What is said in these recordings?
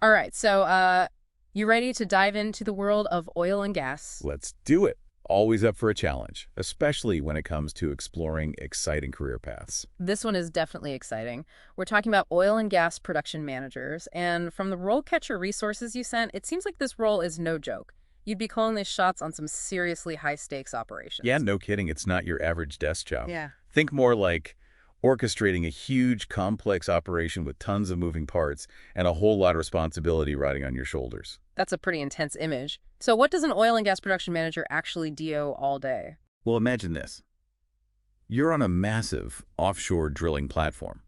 All right, so you ready to dive into the world of oil and gas? Let's do it. Always up for a challenge, especially when it comes to exploring exciting career paths. This one is definitely exciting. We're talking about oil and gas production managers, and from the RoleCatcher resources you sent, it seems like this role is no joke. You'd be calling these shots on some seriously high-stakes Yeah, operations. no kidding, it's not your average desk job. Yeah. Think more like orchestrating a huge, complex operation with tons of moving parts and a whole lot of responsibility riding on your shoulders. That's a pretty intense image. So what does an oil and gas production manager actually do all day? Well, imagine this. You're on a massive offshore drilling platform,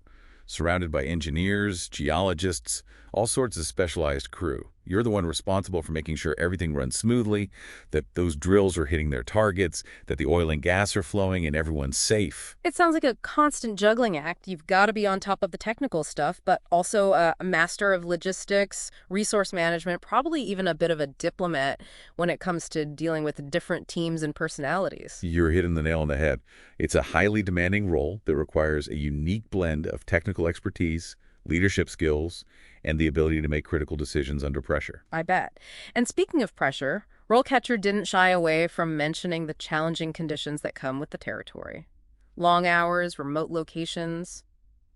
surrounded by engineers, geologists, all sorts of specialized crew. You're the one responsible for making sure everything runs smoothly, that those drills are hitting their targets, that the oil and gas are flowing, and everyone's safe. It sounds like a constant juggling act. You've got to be on top of the technical stuff, but also a master of logistics, resource management, probably even a bit of a diplomat when it comes to dealing with different teams and personalities. You're hitting the nail on the head. It's a highly demanding role that requires a unique blend of technical expertise, leadership skills, and the ability to make critical decisions under pressure. I bet. And speaking of pressure, RoleCatcher didn't shy away from mentioning the challenging conditions that come with the territory. Long hours, remote locations,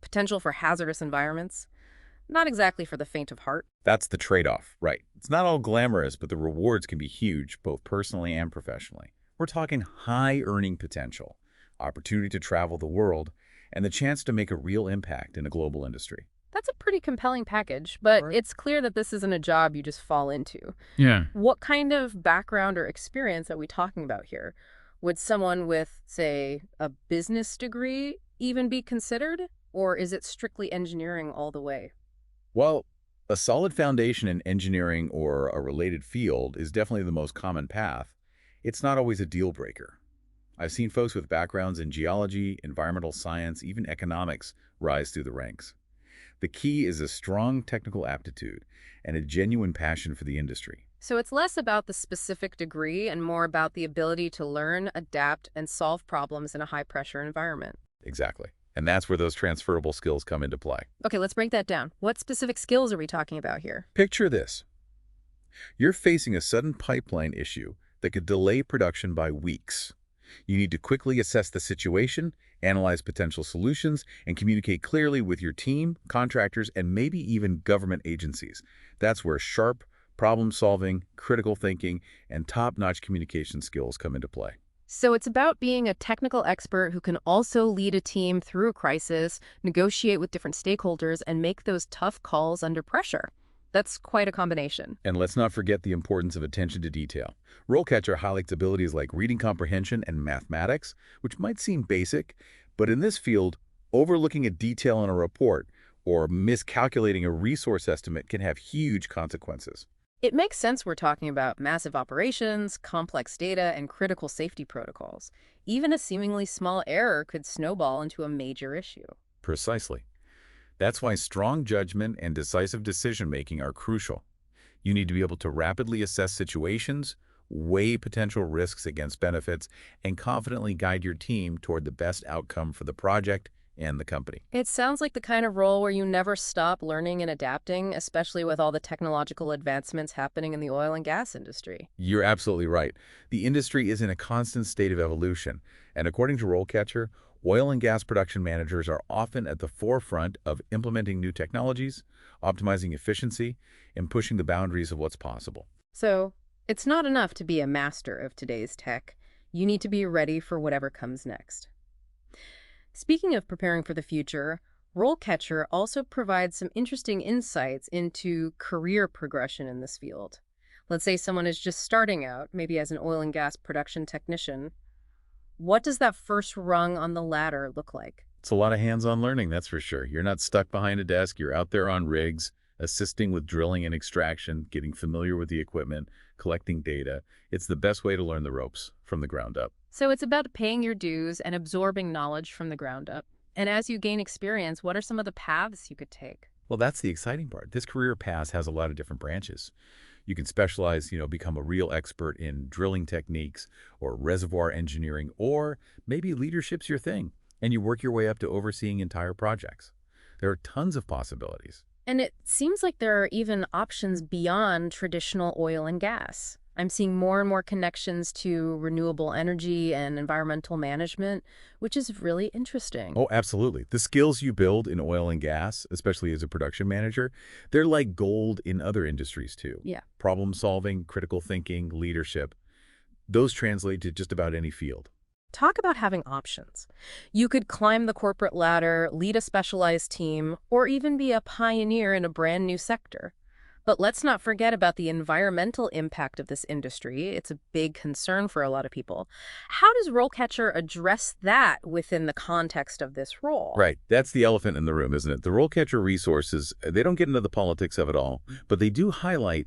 potential for hazardous environments. Not exactly for the faint of heart. That's the trade-off, right? It's not all glamorous, but the rewards can be huge, both personally and professionally. We're talking high earning potential, opportunity to travel the world, and the chance to make a real impact in a global industry. That's a pretty compelling package, but Right. it's clear that this isn't a job you just fall into. Yeah. What kind of background or experience are we talking about here? Would someone with, say, a business degree even be considered? Or is it strictly engineering all the way? Well, a solid foundation in engineering or a related field is definitely the most common path. It's not always a deal breaker. I've seen folks with backgrounds in geology, environmental science, even economics rise through the ranks. The key is a strong technical aptitude and a genuine passion for the industry. So it's less about the specific degree and more about the ability to learn, adapt, and solve problems in a high-pressure environment. Exactly. And that's where those transferable skills come into play. Okay, let's break that down. What specific skills are we talking about here? Picture this. You're facing a sudden pipeline issue that could delay production by weeks. You need to quickly assess the situation, analyze potential solutions, and communicate clearly with your team, contractors, and maybe even government agencies. That's where sharp, problem-solving, critical thinking, and top-notch communication skills come into play. So it's about being a technical expert who can also lead a team through a crisis, negotiate with different stakeholders, and make those tough calls under pressure. That's quite a combination. And let's not forget the importance of attention to detail. RoleCatcher highlights abilities like reading comprehension and mathematics, which might seem basic, but in this field, overlooking a detail in a report or miscalculating a resource estimate can have huge consequences. It makes sense we're talking about massive operations, complex data, and critical safety protocols. Even a seemingly small error could snowball into a major issue. Precisely. That's why strong judgment and decisive decision-making are crucial. You need to be able to rapidly assess situations, weigh potential risks against benefits, and confidently guide your team toward the best outcome for the project and the company. It sounds like the kind of role where you never stop learning and adapting, especially with all the technological advancements happening in the oil and gas industry. You're absolutely right. The industry is in a constant state of evolution, and according to RoleCatcher, oil and gas production managers are often at the forefront of implementing new technologies, optimizing efficiency, and pushing the boundaries of what's possible. So, it's not enough to be a master of today's tech. You need to be ready for whatever comes next. Speaking of preparing for the future, RoleCatcher also provides some interesting insights into career progression in this field. Let's say someone is just starting out, maybe as an oil and gas production technician. What does that first rung on the ladder look like? It's a lot of hands-on learning, that's for sure. You're not stuck behind a desk. You're out there on rigs, assisting with drilling and extraction, getting familiar with the equipment, collecting data. It's the best way to learn the ropes from the ground up. So it's about paying your dues and absorbing knowledge from the ground up. And as you gain experience, what are some of the paths you could take? Well, that's the exciting part. This career path has a lot of different branches. You can specialize, become a real expert in drilling techniques or reservoir engineering, or maybe leadership's your thing, and you work your way up to overseeing entire projects. There are tons of possibilities. And it seems like there are even options beyond traditional oil and gas. I'm seeing more and more connections to renewable energy and environmental management, which is really interesting. Oh, absolutely. The skills you build in oil and gas, especially as a production manager, they're like gold in other industries too. Yeah. Problem solving, critical thinking, leadership, those translate to just about any field. Talk about having options. You could climb the corporate ladder, lead a specialized team, or even be a pioneer in a brand new sector. But let's not forget about the environmental impact of this industry. It's a big concern for a lot of people. How does RoleCatcher address that within the context of this role? Right. That's the elephant in the room, isn't it? The RoleCatcher resources, they don't get into the politics of it all, but they do highlight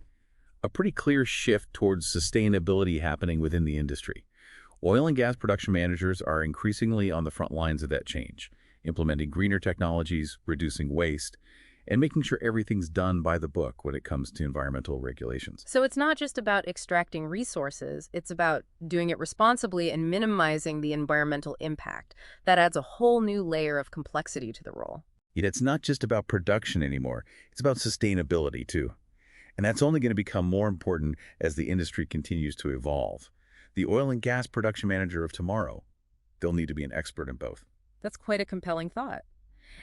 a pretty clear shift towards sustainability happening within the industry. Oil and gas production managers are increasingly on the front lines of that change, implementing greener technologies, reducing waste, and making sure everything's done by the book when it comes to environmental regulations. So it's not just about extracting resources, it's about doing it responsibly and minimizing the environmental impact. That adds a whole new layer of complexity to the role. Yet it's not just about production anymore, it's about sustainability too. And that's only going to become more important as the industry continues to evolve. The oil and gas production manager of tomorrow, they'll need to be an expert in both. That's quite a compelling thought.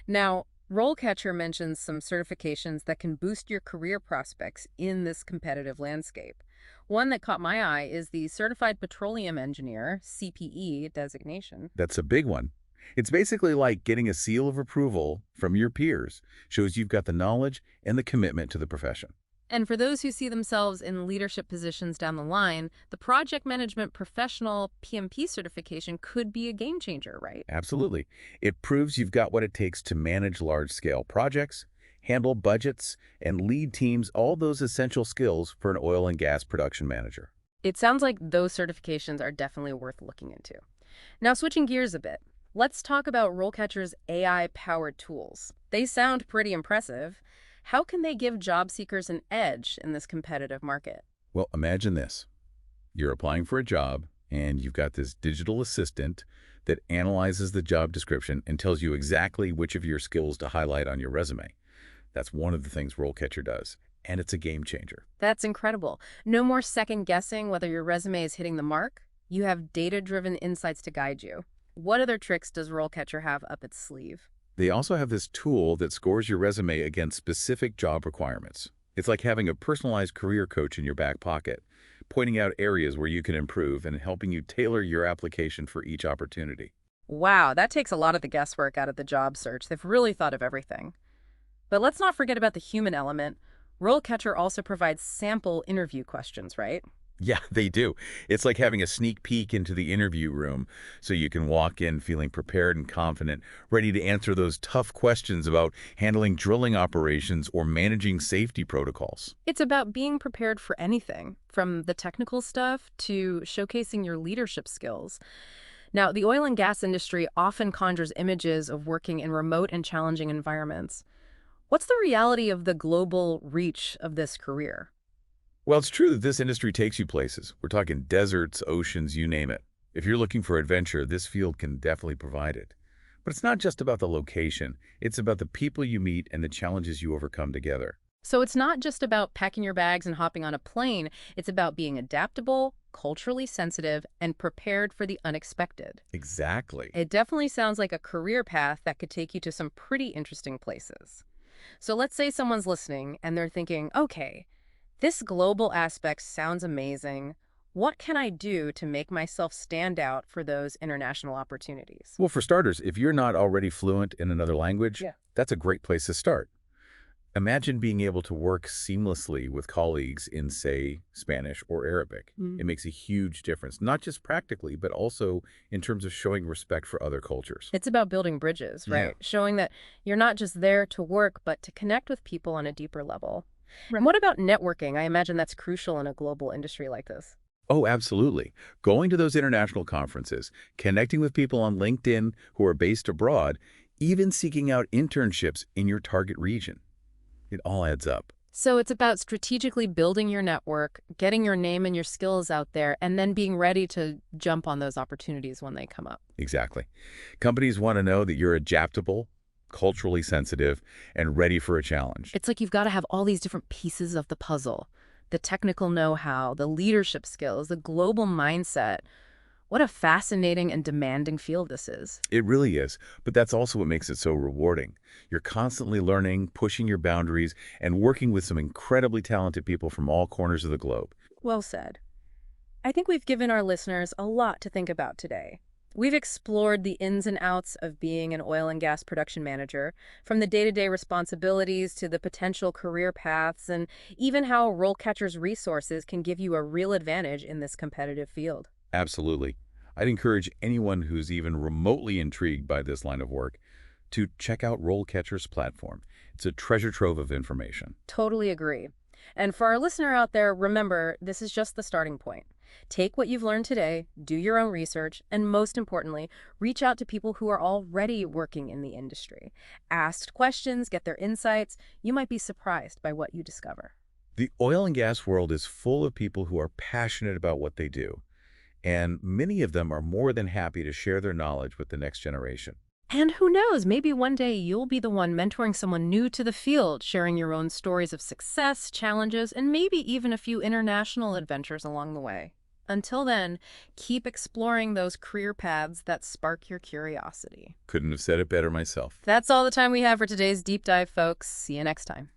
Now, RoleCatcher mentions some certifications that can boost your career prospects in this competitive landscape. One that caught my eye is the Certified Petroleum Engineer, CPE designation. That's a big one. It's basically like getting a seal of approval from your peers, shows you've got the knowledge and the commitment to the profession. And for those who see themselves in leadership positions down the line, the Project Management Professional PMP certification could be a game changer, right? Absolutely. It proves you've got what it takes to manage large-scale projects, handle budgets, and lead teams, all those essential skills for an oil and gas production manager. It sounds like those certifications are definitely worth looking into. Now, switching gears a bit, let's talk about RoleCatcher's AI-powered tools. They sound pretty impressive. How can they give job seekers an edge in this competitive market? Well, imagine this. You're applying for a job, and you've got this digital assistant that analyzes the job description and tells you exactly which of your skills to highlight on your resume. That's one of the things RoleCatcher does, and it's a game changer. That's incredible. No more second guessing whether your resume is hitting the mark. You have data-driven insights to guide you. What other tricks does RoleCatcher have up its sleeve? They also have this tool that scores your resume against specific job requirements. It's like having a personalized career coach in your back pocket, pointing out areas where you can improve and helping you tailor your application for each opportunity. Wow, that takes a lot of the guesswork out of the job search. They've really thought of everything. But let's not forget about the human element. RoleCatcher also provides sample interview questions, right? Yeah, they do. It's like having a sneak peek into the interview room so you can walk in feeling prepared and confident, ready to answer those tough questions about handling drilling operations or managing safety protocols. It's about being prepared for anything, from the technical stuff to showcasing your leadership skills. Now, the oil and gas industry often conjures images of working in remote and challenging environments. What's the reality of the global reach of this career? Well, it's true that this industry takes you places. We're talking deserts, oceans, you name it. If you're looking for adventure, this field can definitely provide it. But it's not just about the location. It's about the people you meet and the challenges you overcome together. So it's not just about packing your bags and hopping on a plane. It's about being adaptable, culturally sensitive, and prepared for the unexpected. Exactly. It definitely sounds like a career path that could take you to some pretty interesting places. So let's say someone's listening and they're thinking, okay, this global aspect sounds amazing. What can I do to make myself stand out for those international opportunities? Well, for starters, if you're not already fluent in another language, that's a great place to start. Imagine being able to work seamlessly with colleagues in, say, Spanish or Arabic. It makes a huge difference, not just practically, but also in terms of showing respect for other cultures. It's about building bridges, right? Yeah. Showing that you're not just there to work, but to connect with people on a deeper level. And what about networking? I imagine that's crucial in a global industry like this. Oh, absolutely. Going to those international conferences, connecting with people on LinkedIn who are based abroad, even seeking out internships in your target region. It all adds up. So it's about strategically building your network, getting your name and your skills out there, and then being ready to jump on those opportunities when they come up. Exactly. Companies want to know that you're adaptable, culturally sensitive, and ready for a challenge. It's like you've got to have all these different pieces of the puzzle. The technical know-how, the leadership skills, the global mindset. What a fascinating and demanding field this is. It really is, but that's also what makes it so rewarding. You're constantly learning, pushing your boundaries, and working with some incredibly talented people from all corners of the globe. Well said. I think we've given our listeners a lot to think about today. We've explored the ins and outs of being an oil and gas production manager, from the day-to-day responsibilities to the potential career paths, and even how RoleCatcher's resources can give you a real advantage in this competitive field. Absolutely. I'd encourage anyone who's even remotely intrigued by this line of work to check out RoleCatcher's platform. It's a treasure trove of information. Totally agree. And for our listener out there, remember, this is just the starting point. Take what you've learned today, do your own research, and most importantly, reach out to people who are already working in the industry. Ask questions, get their insights. You might be surprised by what you discover. The oil and gas world is full of people who are passionate about what they do, and many of them are more than happy to share their knowledge with the next generation. And who knows, maybe one day you'll be the one mentoring someone new to the field, sharing your own stories of success, challenges, and maybe even a few international adventures along the way. Until then, keep exploring those career paths that spark your curiosity. Couldn't have said it better myself. That's all the time we have for today's deep dive, folks. See you next time.